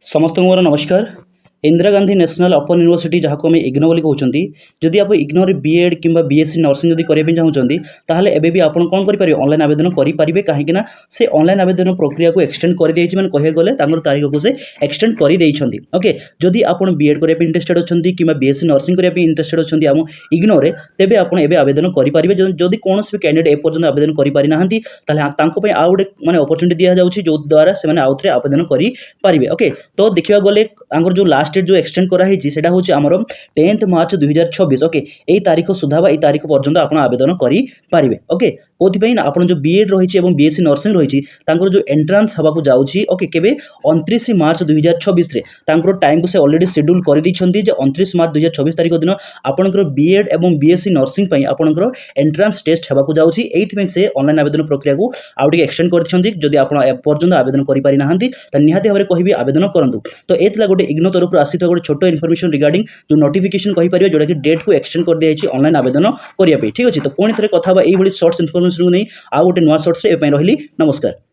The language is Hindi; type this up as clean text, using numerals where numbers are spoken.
समस्त को मोर नमस्कार। Indira Gandhi national open university जहाँ को आम इग्नो बोली कहते जदि आप इग्नोर बीएड कि बीएससी नर्सिंग जदि करने चाहते ताहले एबे भी आप कौन करेंगे ऑनलाइन आवेदन करेंगे कहीं से ऑनलाइन आवेदन प्रक्रिया को एक्सटेंड कर दी मैंने कहे गले तारीख को से एक्सटेंड कर देइछंती। ओके जदि आप बीएड करने इंटरेस्टेड अच्छा कि बीएससी नर्सिंग करने इंटरेस्टेड अच्छा आम इग्नोर तेबे आप आवेदन करेंगे जदि कौन भी कैंडिडेट एपर्यंत आवेदन करें ना आउ गोटे माने अपॉर्चुनिटी दि जाऊँगी जो द्वारा से आउ थे आवेदन करेंगे। ओके तो देखा गले जो लास्ट डेट जो एक्सटेंड कराई सेटा हूँ आमर 10 मार्च 2026। ओके यही तारीख सुधा यही तारीख पर्यंत आप आवेदन करेंगे। ओके कौन आप जो बीएड रही है बीएससी नर्सिंग रही जो एंट्रांस हवाक जाऊँगी ओके केबे 29 मार्च 2026 टाइम को से अलरेडी शेड्यूल कर दी 29 मार्च 2026 तारीख दिन आपंकर बीएड और बीएससी नर्सिंग आपंकर एंट्रांस टेस्ट होगा जाऊँगी ये से ऑनलाइन आवेदन प्रक्रिया को आउट एक्सटेंड कर पर्यंत आवेदन करें निहाती भाव में कहि आवेदन करूँ। तो ये गोटे इग्नो तरफ आसी गोटे छोट इनफॉरमेशन रिगार्डिंग जो नोटिफिकेशन कहीपर जोटा कि डेट को एक्सटेंड कर दी ऑनलाइन आवेदन करने ठीक अच्छे। तो पुणी थे कथा यही शॉर्ट्स इनफॉरमेशन को नहीं आउ गोटे नुआ शॉर्ट्स रही। नमस्कार।